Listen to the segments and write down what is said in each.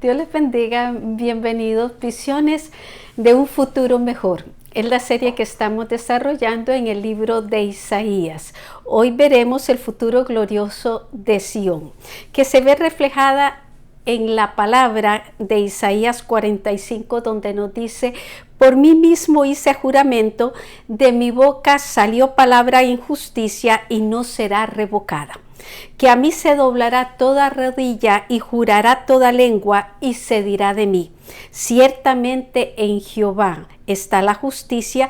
Dios les bendiga, bienvenidos. Visiones de un futuro mejor. Es la serie que estamos desarrollando en el libro de Isaías. Hoy veremos el futuro glorioso de Sión, que se ve reflejada en la palabra de Isaías 45, donde nos dice: por mí mismo hice juramento, de mi boca salió palabra de injusticia y no será revocada. Que a mí se doblará toda rodilla y jurará toda lengua y se dirá de mí: ciertamente en Jehová está la justicia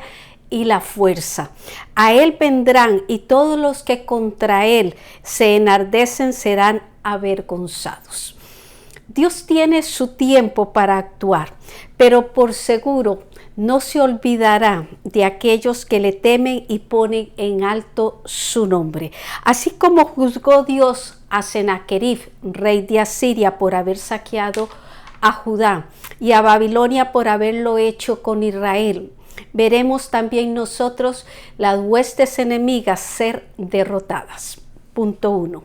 y la fuerza. A él vendrán y todos los que contra él se enardecen serán avergonzados. Dios tiene su tiempo para actuar, pero por seguro no se olvidará de aquellos que le temen y ponen en alto su nombre. Así como juzgó Dios a Sennacherib, rey de Asiria, por haber saqueado a Judá, y a Babilonia por haberlo hecho con Israel, veremos también nosotros las huestes enemigas ser derrotadas. Punto 1.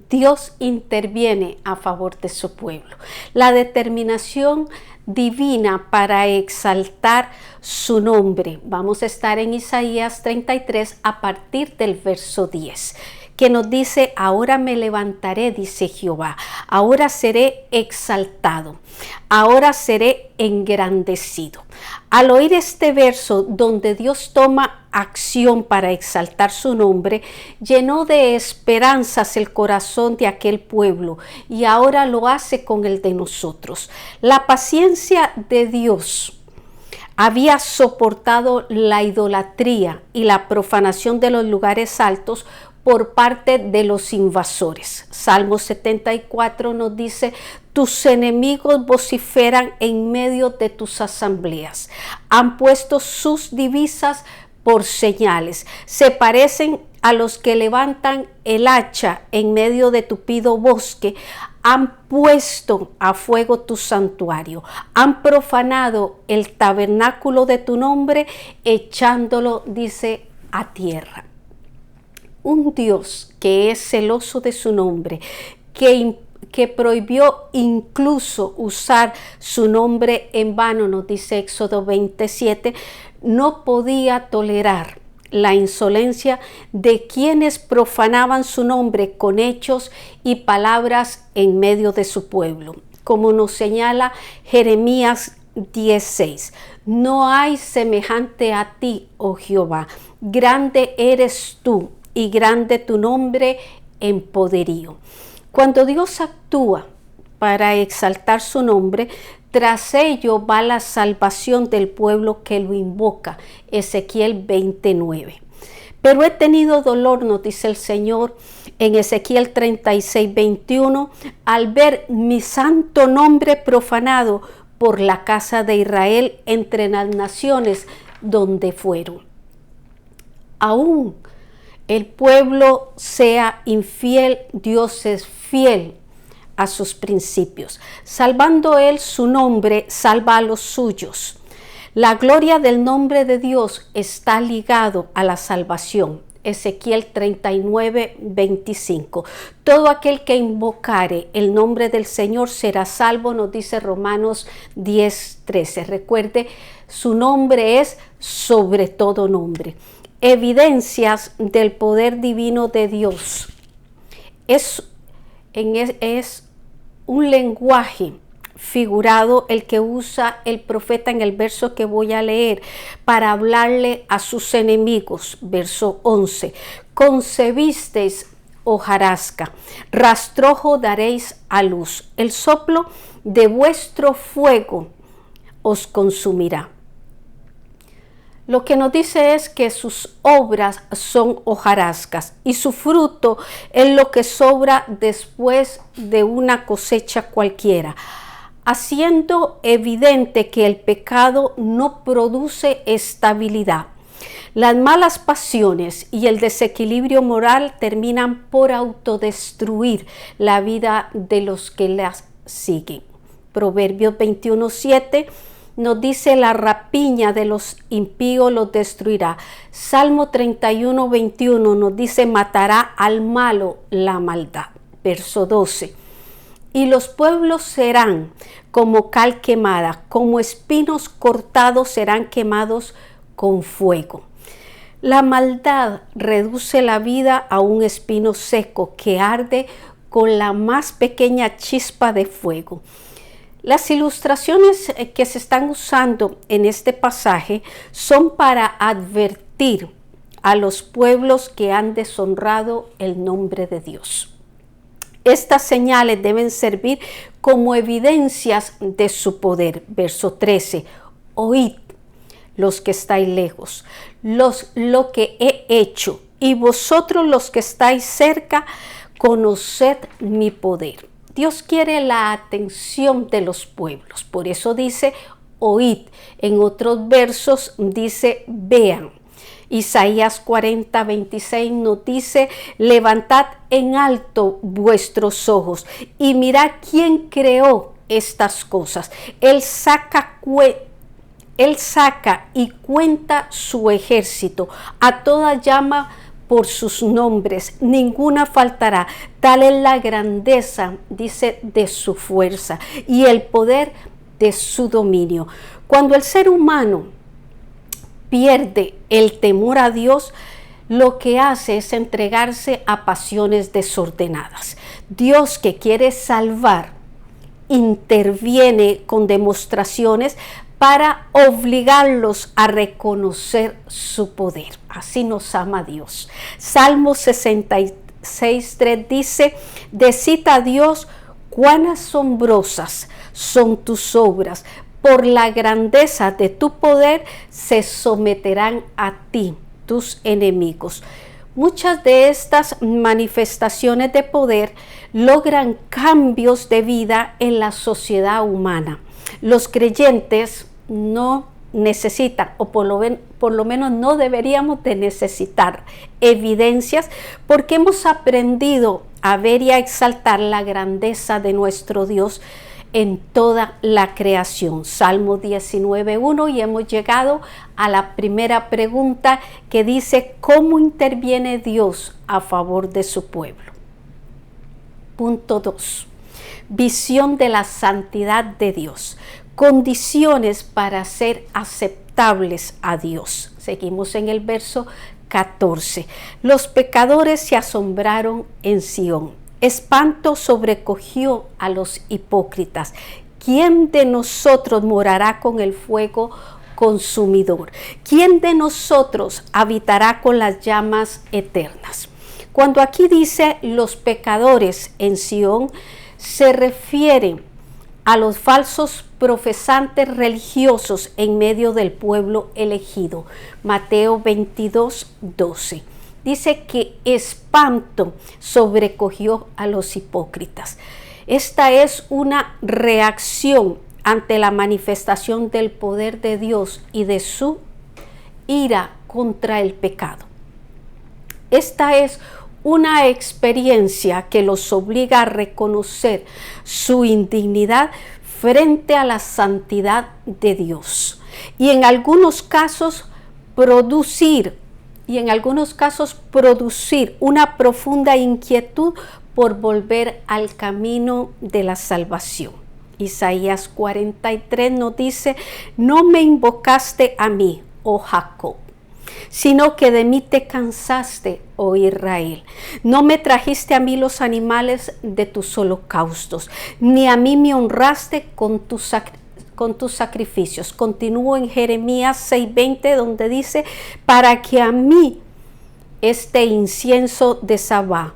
Dios interviene a favor de su pueblo. La determinación divina para exaltar su nombre. Vamos a estar en Isaías 33 a partir del verso 10, que nos dice: ahora me levantaré, dice Jehová, ahora seré exaltado, ahora seré engrandecido. Al oír este verso donde Dios toma acción para exaltar su nombre, llenó de esperanzas el corazón de aquel pueblo y ahora lo hace con el de nosotros. La paciencia de Dios había soportado la idolatría y la profanación de los lugares altos por parte de los invasores. Salmo 74 nos dice: tus enemigos vociferan en medio de tus asambleas. Han puesto sus divisas por señales. Se parecen a los que levantan el hacha en medio de tupido bosque. Han puesto a fuego tu santuario. Han profanado el tabernáculo de tu nombre, echándolo, dice, a tierra. Un Dios que es celoso de su nombre, que prohibió incluso usar su nombre en vano, nos dice Éxodo 27, no podía tolerar la insolencia de quienes profanaban su nombre con hechos y palabras en medio de su pueblo. Como nos señala Jeremías 10:6, no hay semejante a ti, oh Jehová, grande eres tú y grande tu nombre en poderío. Cuando Dios actúa para exaltar su nombre, tras ello va la salvación del pueblo que lo invoca. Ezequiel 29. Pero he tenido dolor, nos dice el Señor en Ezequiel 36:21, al ver mi santo nombre profanado por la casa de Israel entre las naciones donde fueron. Aún el pueblo sea infiel, Dios es fiel a sus principios. Salvando él su nombre, salva a los suyos. La gloria del nombre de Dios está ligado a la salvación. Ezequiel 39:25. Todo aquel que invocare el nombre del Señor será salvo, nos dice Romanos 10:13. Recuerde, su nombre es sobre todo nombre. Evidencias del poder divino de Dios. Es un lenguaje figurado el que usa el profeta en el verso que voy a leer para hablarle a sus enemigos. Verso 11. Concebisteis hojarasca, rastrojo daréis a luz, el soplo de vuestro fuego os consumirá. Lo que nos dice es que sus obras son hojarascas y su fruto es lo que sobra después de una cosecha cualquiera, haciendo evidente que el pecado no produce estabilidad. Las malas pasiones y el desequilibrio moral terminan por autodestruir la vida de los que las siguen. Proverbios 21:7 nos dice: la rapiña de los impíos los destruirá. Salmo 31:21 nos dice: matará al malo la maldad. Verso 12. y los pueblos serán como cal quemada, como espinos cortados serán quemados con fuego. La maldad reduce la vida a un espino seco que arde con la más pequeña chispa de fuego. Las ilustraciones que se están usando en este pasaje son para advertir a los pueblos que han deshonrado el nombre de Dios. Estas señales deben servir como evidencias de su poder. Verso 13, oíd los que estáis lejos, lo que he hecho, y vosotros los que estáis cerca, conoced mi poder. Dios quiere la atención de los pueblos, por eso dice oíd. En otros versos dice vean. Isaías 40, 26 nos dice, levantad en alto vuestros ojos y mirad quién creó estas cosas. Él saca y cuenta su ejército, a toda llama por sus nombres, ninguna faltará. Tal es la grandeza, dice, de su fuerza y el poder de su dominio. Cuando el ser humano pierde el temor a Dios, lo que hace es entregarse a pasiones desordenadas. Dios, que quiere salvar, interviene con demostraciones para obligarlos a reconocer su poder. Así nos ama Dios. Salmo 66:3 dice, decid a Dios cuán asombrosas son tus obras, por la grandeza de tu poder se someterán a ti tus enemigos. Muchas de estas manifestaciones de poder logran cambios de vida en la sociedad humana. Los creyentes no necesitan, o por lo menos no deberíamos de necesitar evidencias, porque hemos aprendido a ver y a exaltar la grandeza de nuestro Dios en toda la creación. Salmo 19:1, y hemos llegado a la primera pregunta que dice, ¿cómo interviene Dios a favor de su pueblo? Punto 2. Visión de la santidad de Dios. Condiciones para ser aceptables a Dios. Seguimos en el verso 14. Los pecadores se asombraron en Sión. Espanto sobrecogió a los hipócritas. ¿Quién de nosotros morará con el fuego consumidor? ¿Quién de nosotros habitará con las llamas eternas? Cuando aquí dice los pecadores en Sión, se refiere a los falsos profesantes religiosos en medio del pueblo elegido. Mateo 22:12. Dice que espanto sobrecogió a los hipócritas. Esta es una reacción ante la manifestación del poder de Dios y de su ira contra el pecado. Esta es una experiencia que los obliga a reconocer su indignidad frente a la santidad de Dios y en algunos casos producir una profunda inquietud por volver al camino de la salvación. Isaías 43 nos dice, no me invocaste a mí, oh Jacob, sino que de mí te cansaste, oh Israel. No me trajiste a mí los animales de tus holocaustos, ni a mí me honraste con tus sacrificios. Continúo en Jeremías 6:20, donde dice, para que a mí este incienso de Sabá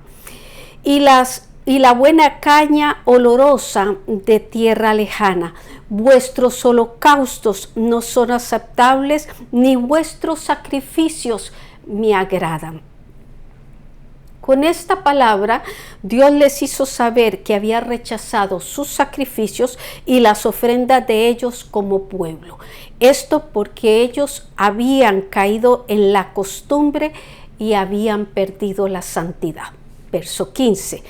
y la buena caña olorosa de tierra lejana, vuestros holocaustos no son aceptables, ni vuestros sacrificios me agradan. Con esta palabra, Dios les hizo saber que había rechazado sus sacrificios y las ofrendas de ellos como pueblo. Esto porque ellos habían caído en la costumbre y habían perdido la santidad. Verso 15.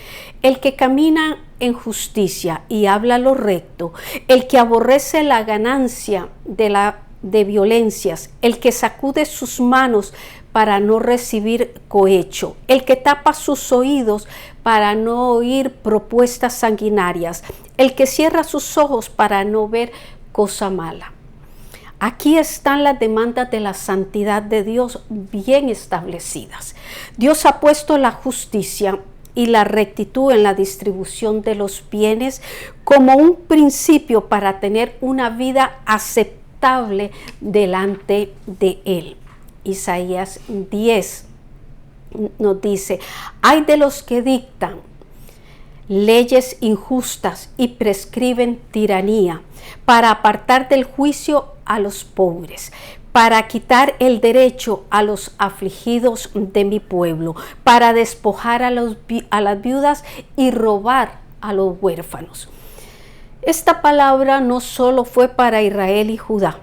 El que camina en justicia y habla lo recto, el que aborrece la ganancia de violencias, el que sacude sus manos para no recibir cohecho, el que tapa sus oídos para no oír propuestas sanguinarias, el que cierra sus ojos para no ver cosa mala. Aquí están las demandas de la santidad de Dios bien establecidas. Dios ha puesto la justicia y la rectitud en la distribución de los bienes como un principio para tener una vida aceptable delante de Él. Isaías 10 nos dice: ay de los que dictan leyes injustas y prescriben tiranía, para apartar del juicio a los pobres, para quitar el derecho a los afligidos de mi pueblo, para despojar a las viudas y robar a los huérfanos. Esta palabra no solo fue para Israel y Judá,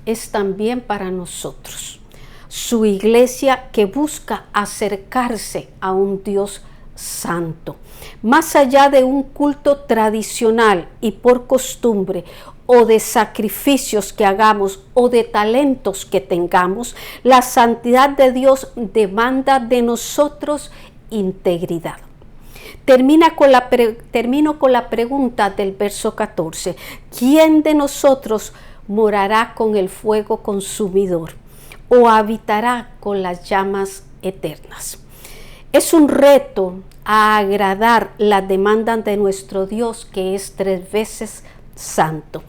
es también para nosotros, su iglesia que busca acercarse a un Dios santo. Más allá de un culto tradicional y por costumbre, o de sacrificios que hagamos o de talentos que tengamos, la santidad de Dios demanda de nosotros integridad. Termino con la pregunta del verso 14. ¿Quién de nosotros morará con el fuego consumidor o habitará con las llamas eternas? Es un reto a agradar las demandas de nuestro Dios, que es 3 veces santo.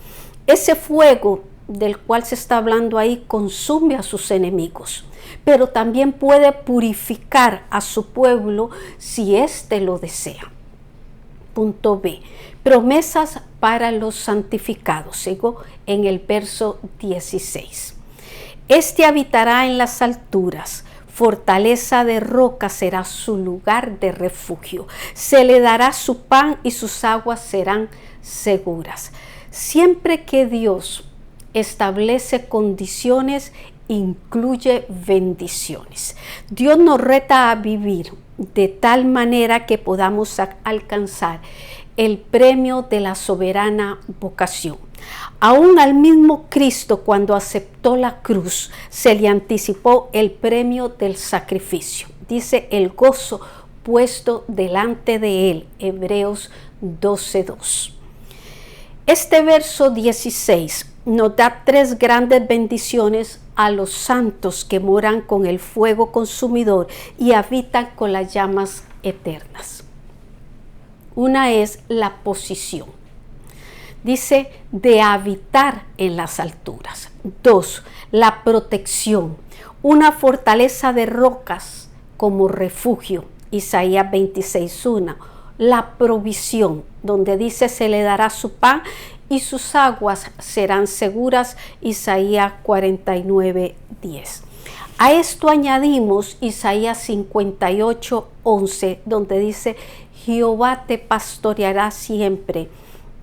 Ese fuego del cual se está hablando ahí consume a sus enemigos, pero también puede purificar a su pueblo si éste lo desea. Punto B. Promesas para los santificados. Sigo en el verso 16. Este habitará en las alturas, fortaleza de roca será su lugar de refugio. Se le dará su pan y sus aguas serán seguras. Siempre que Dios establece condiciones, incluye bendiciones. Dios nos reta a vivir de tal manera que podamos alcanzar el premio de la soberana vocación. Aún al mismo Cristo, cuando aceptó la cruz, se le anticipó el premio del sacrificio. Dice el gozo puesto delante de él, Hebreos 12:2. Este verso 16 nos da 3 grandes bendiciones a los santos que moran con el fuego consumidor y habitan con las llamas eternas. Una es la posición. Dice de habitar en las alturas. 2, la protección, una fortaleza de rocas como refugio, Isaías 26:1. La provisión, donde dice se le dará su pan y sus aguas serán seguras, Isaías 49:10. A esto añadimos Isaías 58:11, donde dice Jehová te pastoreará siempre,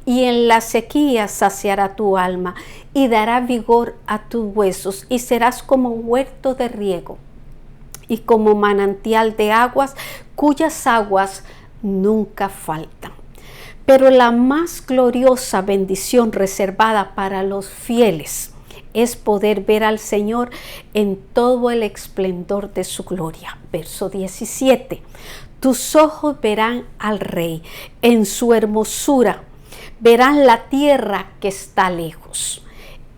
y en la sequía saciará tu alma, y dará vigor a tus huesos, y serás como huerto de riego, y como manantial de aguas, cuyas aguas nunca faltan. Pero la más gloriosa bendición reservada para los fieles es poder ver al Señor en todo el esplendor de su gloria. Verso 17. Tus ojos verán al Rey en su hermosura, verán la tierra que está lejos.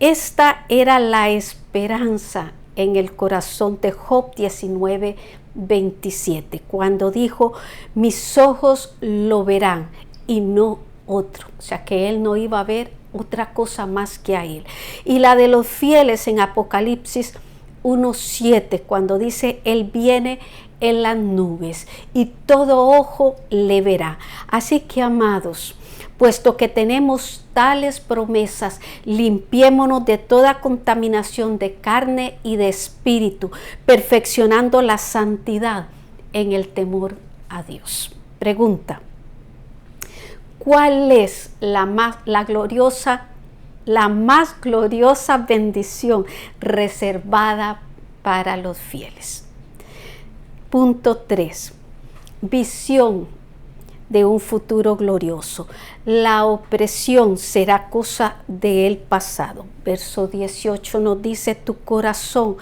Esta era la esperanza en el corazón de Job 19:27, cuando dijo, mis ojos lo verán y no otro. O sea que él no iba a ver otra cosa más que a él. Y la de los fieles en Apocalipsis 1:7, cuando dice, él viene en las nubes y todo ojo le verá. Así que, amados, puesto que tenemos tales promesas, limpiémonos de toda contaminación de carne y de espíritu, perfeccionando la santidad en el temor a Dios. Pregunta: ¿cuál es la más gloriosa bendición reservada para los fieles? Punto 3. Visión de un futuro glorioso. La opresión será cosa del pasado. Verso 18 nos dice, tu corazón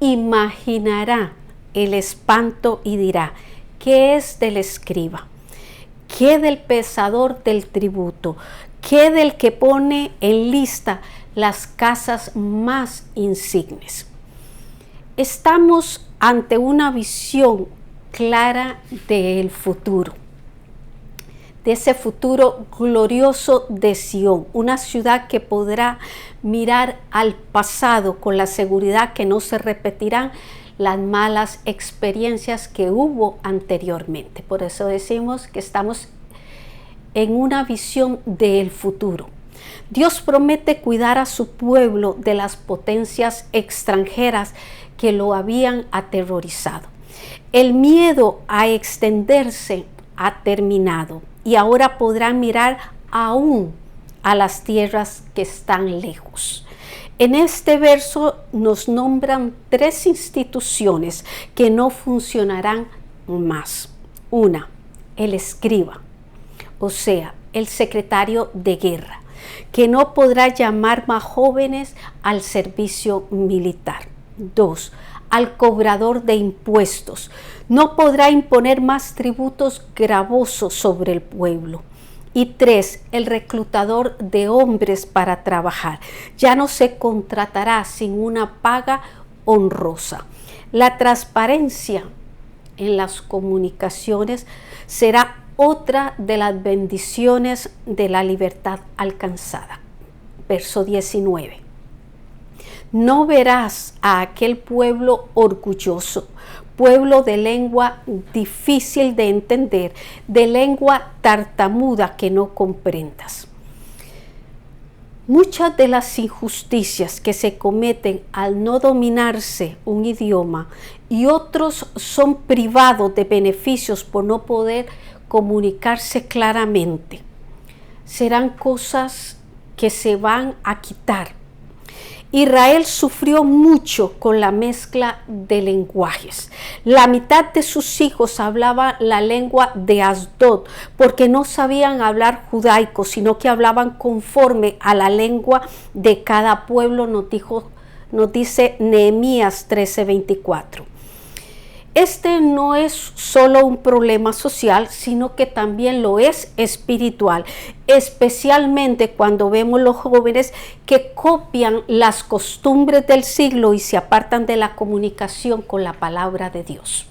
imaginará el espanto y dirá: ¿qué es del escriba? ¿Qué del pesador del tributo? ¿Qué del que pone en lista las casas más insignes? Estamos ante una visión clara del futuro, de ese futuro glorioso de Sión, una ciudad que podrá mirar al pasado con la seguridad que no se repetirán las malas experiencias que hubo anteriormente. Por eso decimos que estamos en una visión del futuro. Dios promete cuidar a su pueblo de las potencias extranjeras que lo habían aterrorizado. El miedo a extenderse ha terminado y ahora podrán mirar aún a las tierras que están lejos. En este verso nos nombran 3 instituciones que no funcionarán más. Una, el escriba, o sea, el secretario de guerra, que no podrá llamar más jóvenes al servicio militar. 2, al cobrador de impuestos. No podrá imponer más tributos gravosos sobre el pueblo. Y 3, el reclutador de hombres para trabajar. Ya no se contratará sin una paga honrosa. La transparencia en las comunicaciones será otra de las bendiciones de la libertad alcanzada. Verso 19. No verás a aquel pueblo orgulloso, pueblo de lengua difícil de entender, de lengua tartamuda que no comprendas. Muchas de las injusticias que se cometen al no dominarse un idioma y otros son privados de beneficios por no poder comunicarse claramente, serán cosas que se van a quitar. Israel sufrió mucho con la mezcla de lenguajes. La mitad de sus hijos hablaban la lengua de Asdod porque no sabían hablar judaico, sino que hablaban conforme a la lengua de cada pueblo, nos dice Nehemías 13:24. Este no es solo un problema social, sino que también lo es espiritual, especialmente cuando vemos los jóvenes que copian las costumbres del siglo y se apartan de la comunicación con la palabra de Dios.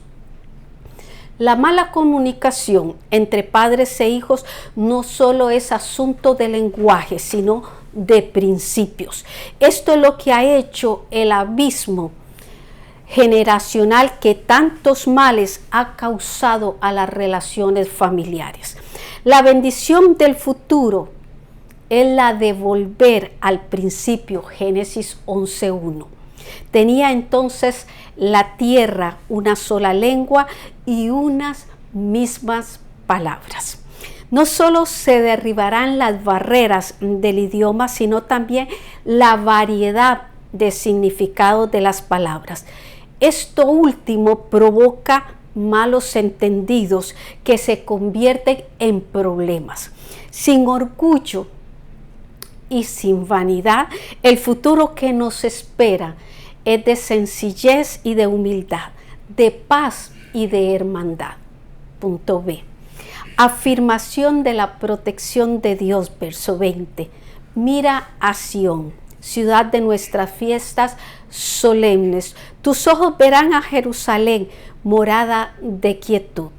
La mala comunicación entre padres e hijos no solo es asunto de lenguaje, sino de principios. Esto es lo que ha hecho el abismo generacional que tantos males ha causado a las relaciones familiares. La bendición del futuro es la de volver al principio, Génesis 11:1. Tenía entonces la tierra una sola lengua y unas mismas palabras. No solo se derribarán las barreras del idioma, sino también la variedad de significados de las palabras. Esto último provoca malos entendidos que se convierten en problemas. Sin orgullo y sin vanidad, el futuro que nos espera es de sencillez y de humildad, de paz y de hermandad. Punto B. Afirmación de la protección de Dios, verso 20. Mira a Sión, ciudad de nuestras fiestas solemnes. Tus ojos verán a Jerusalén, morada de quietud,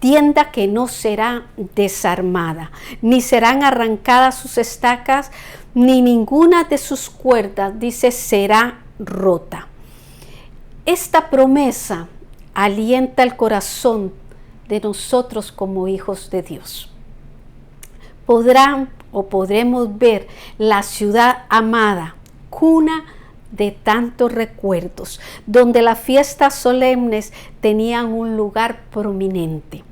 tienda que no será desarmada, ni serán arrancadas sus estacas, ni ninguna de sus cuerdas, dice, será rota. Esta promesa alienta el corazón de nosotros como hijos de Dios. Podremos ver la ciudad amada, cuna de tantos recuerdos, donde las fiestas solemnes tenían un lugar prominente.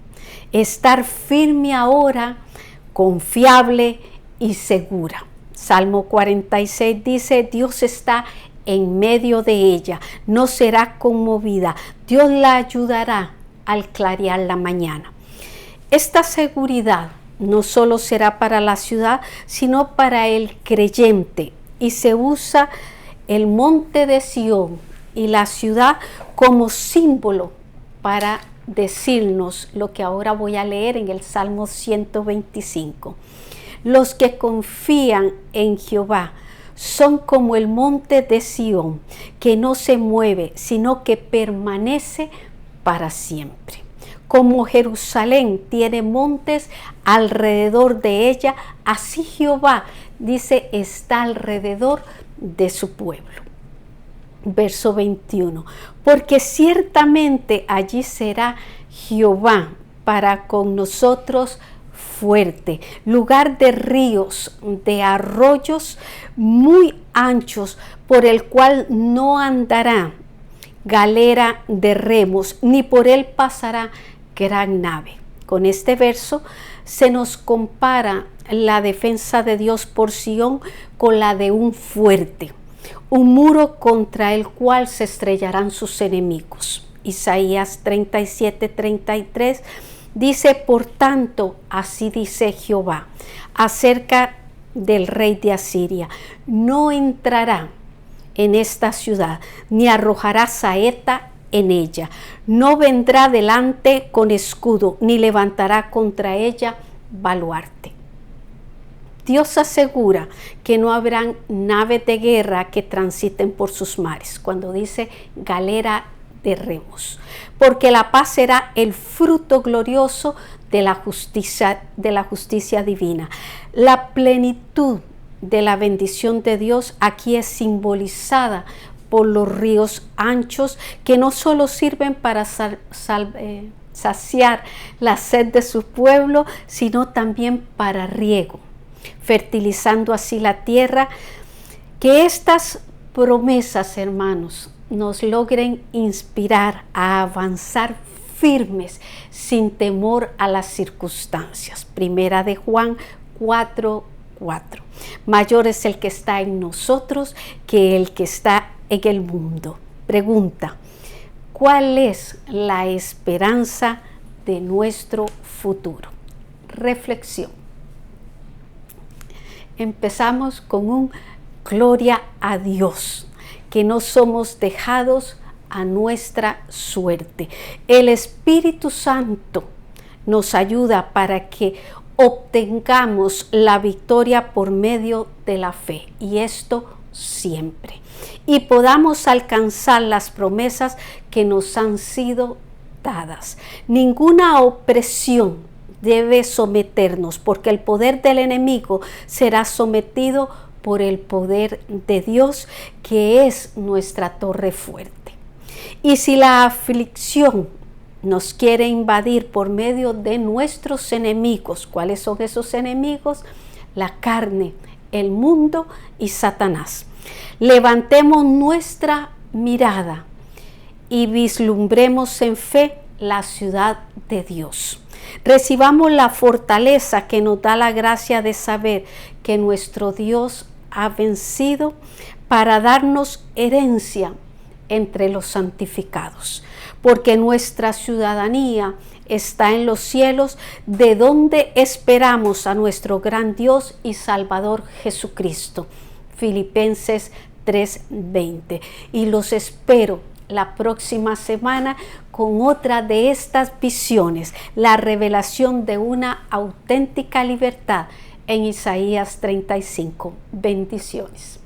Estar firme ahora, confiable y segura. Salmo 46 dice: Dios está en medio de ella, no será conmovida, Dios la ayudará al clarear la mañana. Esta seguridad no solo será para la ciudad, sino para el creyente, y se usa el monte de Sión y la ciudad como símbolo para decirnos lo que ahora voy a leer en el Salmo 125. Los que confían en Jehová son como el monte de Sión, que no se mueve, sino que permanece para siempre. Como Jerusalén tiene montes alrededor de ella, así Jehová, dice, está alrededor de su pueblo. Verso 21. Porque ciertamente allí será Jehová para con nosotros fuerte, lugar de ríos, de arroyos muy anchos, por el cual no andará galera de remos, ni por él pasará gran nave. Con este verso se nos compara la defensa de Dios por Sión con la de un fuerte, un muro contra el cual se estrellarán sus enemigos. Isaías 37:33 dice: por tanto, así dice Jehová acerca del rey de Asiria: no entrará en esta ciudad, ni arrojará saeta en ella, no vendrá delante con escudo, ni levantará contra ella baluarte. Dios asegura que no habrán naves de guerra que transiten por sus mares, cuando dice galera de remos, porque la paz será el fruto glorioso de la justicia divina. La plenitud de la bendición de Dios aquí es simbolizada por los ríos anchos, que no solo sirven para saciar la sed de su pueblo, sino también para riego, fertilizando así la tierra. Que estas promesas, hermanos, nos logren inspirar a avanzar firmes sin temor a las circunstancias. Primera de Juan 4:4. Mayor es el que está en nosotros que el que está en el mundo. Pregunta: ¿cuál es la esperanza de nuestro futuro? Reflexión. Empezamos con un gloria a Dios, que no somos dejados a nuestra suerte. El Espíritu Santo nos ayuda para que obtengamos la victoria por medio de la fe, y esto siempre, y podamos alcanzar las promesas que nos han sido dadas. Ninguna opresión debe someternos, porque el poder del enemigo será sometido por el poder de Dios, que es nuestra torre fuerte. Y si la aflicción nos quiere invadir por medio de nuestros enemigos, ¿cuáles son esos enemigos? La carne, el mundo y Satanás. Levantemos nuestra mirada y vislumbremos en fe la ciudad de Dios. Recibamos la fortaleza que nos da la gracia de saber que nuestro Dios ha vencido para darnos herencia entre los santificados, porque nuestra ciudadanía está en los cielos, de donde esperamos a nuestro gran Dios y Salvador Jesucristo. Filipenses 3:20. Y los espero la próxima semana con otra de estas visiones, la revelación de una auténtica libertad en Isaías 35. Bendiciones.